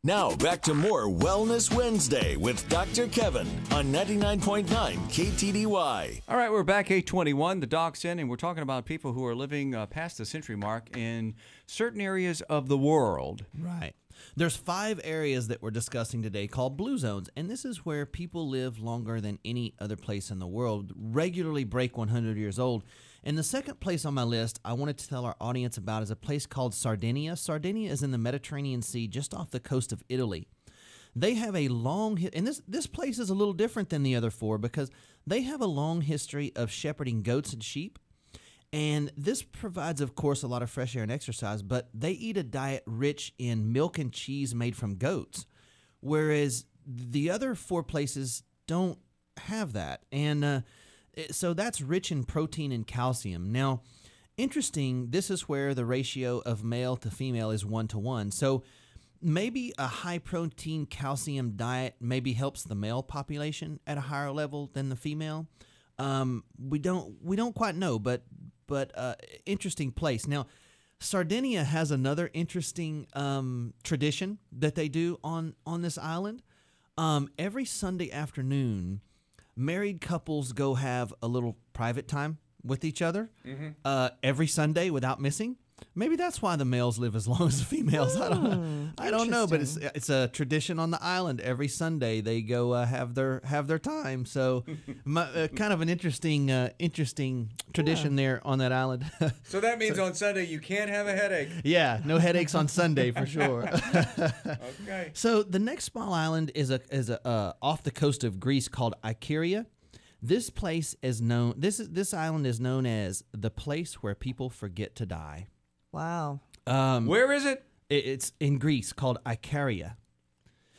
Now, back to more Wellness Wednesday with Dr. Kevin on 99.9 KTDY. All right, we're back, 8:21. The doc's in, and we're talking about people who are living past the century mark in certain areas of the world. Right. There's 5 areas that we're discussing today called blue zones, and this is where people live longer than any other place in the world, regularly break 100 years old. And the second place on my list I wanted to tell our audience about is a place called Sardinia. Sardinia is in the Mediterranean Sea just off the coast of Italy. They have a long and this place is a little different than the other 4 because they have a long history of shepherding goats and sheep. And this provides, of course, a lot of fresh air and exercise, but they eat a diet rich in milk and cheese made from goats, whereas the other 4 places don't have that. And so that's rich in protein and calcium. Now, interesting, this is where the ratio of male to female is 1-to-1. So maybe a high protein calcium diet maybe helps the male population at a higher level than the female. We don't quite know, but interesting place. Now, Sardinia has another interesting tradition that they do on this island. Every Sunday afternoon, married couples go have a little private time with each other every Sunday without missing. Maybe that's why the males live as long as the females. I don't know, but it's a tradition on the island. Every Sunday they go have their time. So, kind of an interesting tradition there on that island. So that means on Sunday you can't have a headache. Yeah, no headaches on Sunday for sure. Okay. So the next small island is off the coast of Greece called Ikaria. This place is known. This island is known as the place where people forget to die. Wow. Where is it? It's in Greece, called Ikaria.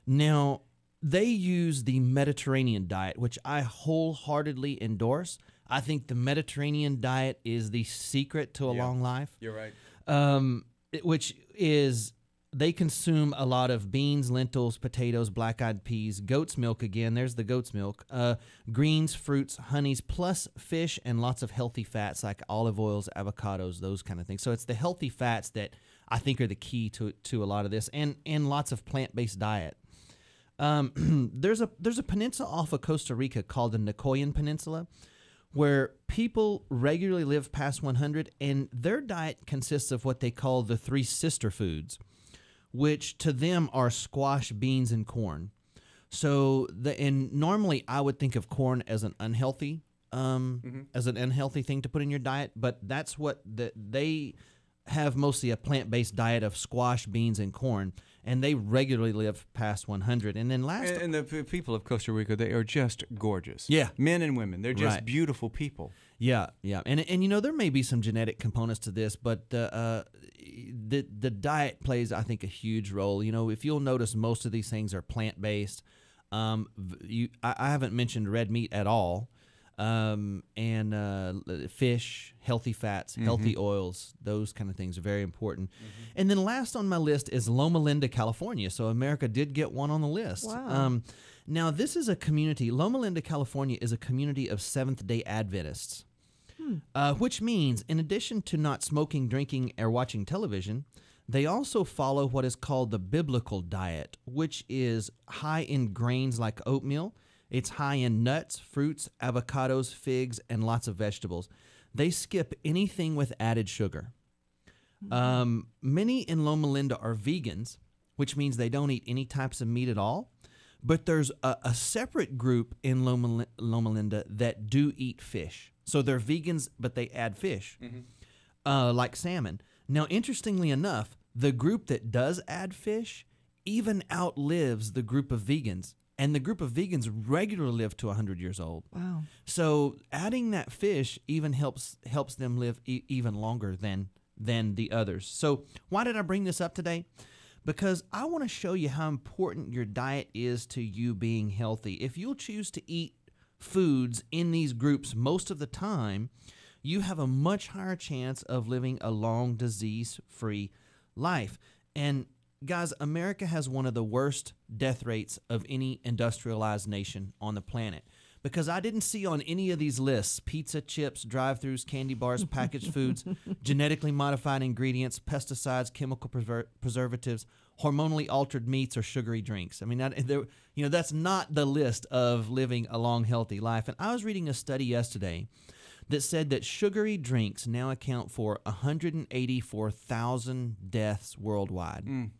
Now, they use the Mediterranean diet, which I wholeheartedly endorse. I think the Mediterranean diet is the secret to a long life. You're right. Which is they consume a lot of beans, lentils, potatoes, black-eyed peas, goat's milk again. There's the goat's milk. Greens, fruits, honeys, plus fish and lots of healthy fats like olive oils, avocados, those kind of things. So it's the healthy fats that I think are the key to a lot of this, and lots of plant-based diet. There's a peninsula off of Costa Rica called the Nakoyan Peninsula, where people regularly live past 100, and their diet consists of what they call the 3 sister foods, which to them are squash, beans, and corn. So and normally I would think of corn as an unhealthy thing to put in your diet, but that's what they have, mostly a plant-based diet of squash, beans, and corn, and they regularly live past 100. And then and the people of Costa Rica, they are just gorgeous. Yeah. Men and women, they're just Right. beautiful people. Yeah. And you know, there may be some genetic components to this, but the diet plays, I think, a huge role. You know, if you'll notice, most of these things are plant-based. I haven't mentioned red meat at all. And fish, healthy fats, healthy oils, those kind of things are very important. And then last on my list is Loma Linda, California. So America did get one on the list. Wow. Now, this is a community. Loma Linda, California is a community of Seventh-day Adventists, which means in addition to not smoking, drinking, or watching television, they also follow what is called the biblical diet, which is high in grains like oatmeal. It's high in nuts, fruits, avocados, figs, and lots of vegetables. They skip anything with added sugar. Many in Loma Linda are vegans, which means they don't eat any types of meat at all. But there's a separate group in Loma Linda that do eat fish. So they're vegans, but they add fish, like salmon. Now, interestingly enough, the group that does add fish even outlives the group of vegans. And the group of vegans regularly live to 100 years old. Wow. So adding that fish even helps them live even longer than the others. So why did I bring this up today? Because I want to show you how important your diet is to you being healthy. If you'll choose to eat foods in these groups most of the time, you have a much higher chance of living a long, disease-free life. And guys, America has one of the worst death rates of any industrialized nation on the planet. because I didn't see on any of these lists pizza, chips, drive-thrus, candy bars, packaged foods, genetically modified ingredients, pesticides, chemical preservatives, hormonally altered meats, or sugary drinks. I mean, that's not the list of living a long, healthy life. And I was reading a study yesterday that said that sugary drinks now account for 184,000 deaths worldwide.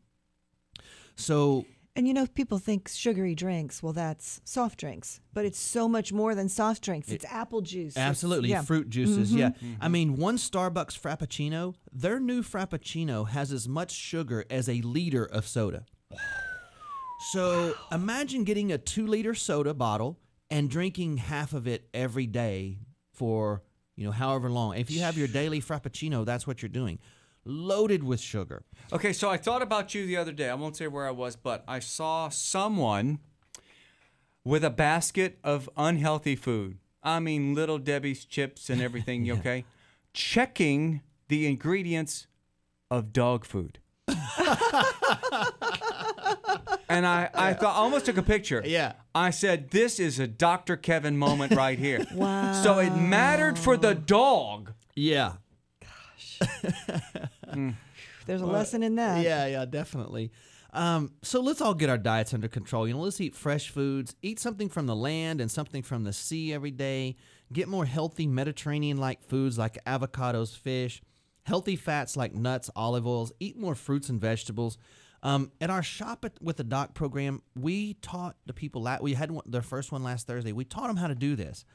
So... And people think sugary drinks, well, that's soft drinks. But it's so much more than soft drinks. It's apple juice. Absolutely. Fruit juices, I mean, one Starbucks Frappuccino, their new Frappuccino has as much sugar as a liter of soda. So imagine getting a 2-liter soda bottle and drinking half of it every day for, however long. If you have your daily Frappuccino, that's what you're doing. Loaded with sugar. Okay, so I thought about you the other day. I won't say where I was, but I saw someone with a basket of unhealthy food. I mean, Little Debbie's chips and everything, Yeah. Okay? Checking the ingredients of dog food. And I thought, I almost took a picture. Yeah. I said, this is a Dr. Kevin moment right here. Wow. So it mattered for the dog. Yeah. There's a lesson in that. Yeah, definitely. So let's all get our diets under control. Let's eat fresh foods, eat something from the land and something from the sea every day. Get more healthy Mediterranean-like foods like avocados, fish, healthy fats like nuts, olive oils. Eat more fruits and vegetables. At our Shop with the Doc program, we taught the people, we had their first one last Thursday. We taught them how to do this.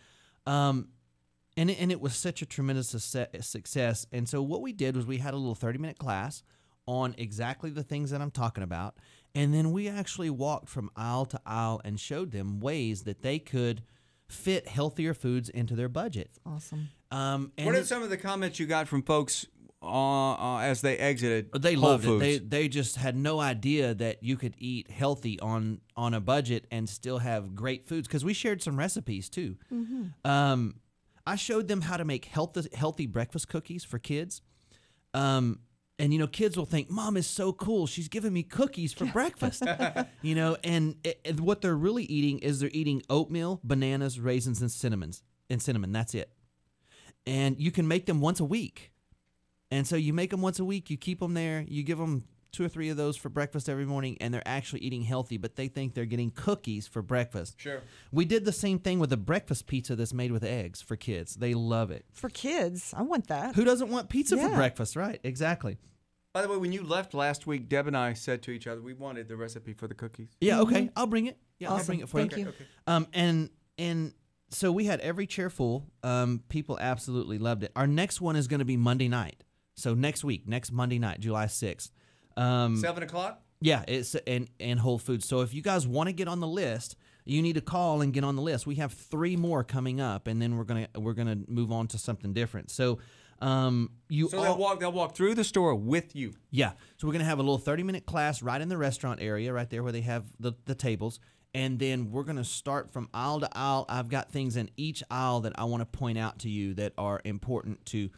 And it was such a tremendous success. And so what we did was we had a little 30-minute class on exactly the things that I'm talking about. And then we actually walked from aisle to aisle and showed them ways that they could fit healthier foods into their budget. Awesome. What are some of the comments you got from folks as they exited They Whole loved Foods? it. They just had no idea that you could eat healthy on a budget and still have great foods, because we shared some recipes too. I showed them how to make healthy breakfast cookies for kids. And, kids will think, Mom is so cool. She's giving me cookies for breakfast. And what they're really eating is they're eating oatmeal, bananas, raisins, and cinnamon. That's it. And you can make them once a week. And so you make them once a week. You keep them there. You give them 2 or 3 of those for breakfast every morning, and they're actually eating healthy, but they think they're getting cookies for breakfast. Sure. We did the same thing with a breakfast pizza that's made with eggs for kids. They love it. For kids, I want that. Who doesn't want pizza for Yeah. breakfast, right? Exactly. By the way, when you left last week, Deb and I said to each other, we wanted the recipe for the cookies. Yeah, okay. I'll bring it. Yeah, I'll Awesome. bring it for Thank you. you. Okay. And so we had every chair full. People absolutely loved it. Our next one is going to be Monday night. So next Monday night, July 6th. 7 o'clock? Yeah, it's and Whole Foods. So if you guys want to get on the list, you need to call and get on the list. We have 3 more coming up, and then we're gonna move on to something different. So they'll walk through the store with you. Yeah. So we're gonna have a little 30-minute class right in the restaurant area, right there where they have the tables. And then we're going to start from aisle to aisle. I've got things in each aisle that I want to point out to you that are important to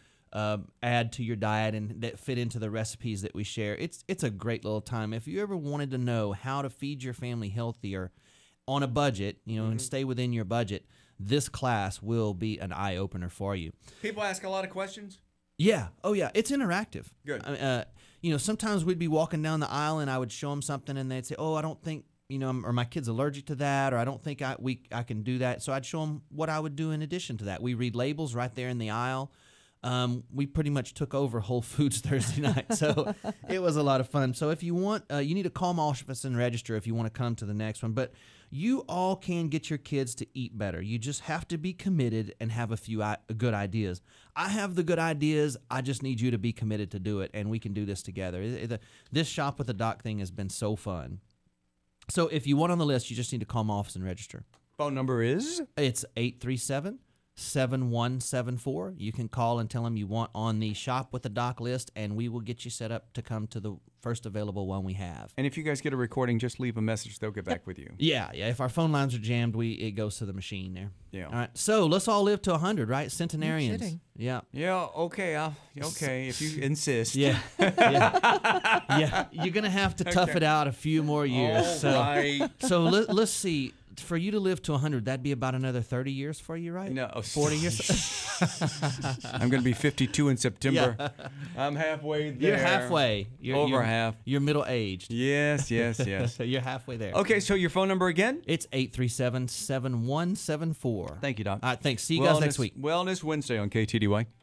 add to your diet and that fit into the recipes that we share. It's a great little time. If you ever wanted to know how to feed your family healthier on a budget, and stay within your budget, this class will be an eye-opener for you. People ask a lot of questions? Yeah. Oh, yeah. It's interactive. Good. Sometimes we'd be walking down the aisle and I would show them something and they'd say, oh, I don't think, or my kid's allergic to that, or I don't think I can do that. So I'd show them what I would do in addition to that. We read labels right there in the aisle. We pretty much took over Whole Foods Thursday night, so it was a lot of fun. So if you want, you need to call my office and register if you want to come to the next one. But you all can get your kids to eat better. You just have to be committed and have a few good ideas. I have the good ideas. I just need you to be committed to do it, and we can do this together. This Shop with the Doc thing has been so fun. So if you want on the list, you just need to call my office and register. Phone number is? It's 837-7174. You can call and tell them you want on the Shop with the Doc list, and we will get you set up to come to the first available one we have. And if you guys get a recording, just leave a message. They'll get back with you. Yeah. If our phone lines are jammed, it goes to the machine there. Yeah. All right. So let's all live to 100, right? Centenarians. kidding. Yeah. Yeah, okay. Okay, if you insist. Yeah. Yeah. You're going to have to tough it out a few more years. All right. So let's see. for you to live to 100, that'd be about another 30 years for you, right? No. 40 years. I'm going to be 52 in September. Yeah. I'm halfway there. You're halfway. You're half. You're middle-aged. Yes. You're halfway there. Okay, so your phone number again? It's 837-7174. Thank you, Doc. All right, thanks. See you guys next week. Wellness Wednesday on KTDY.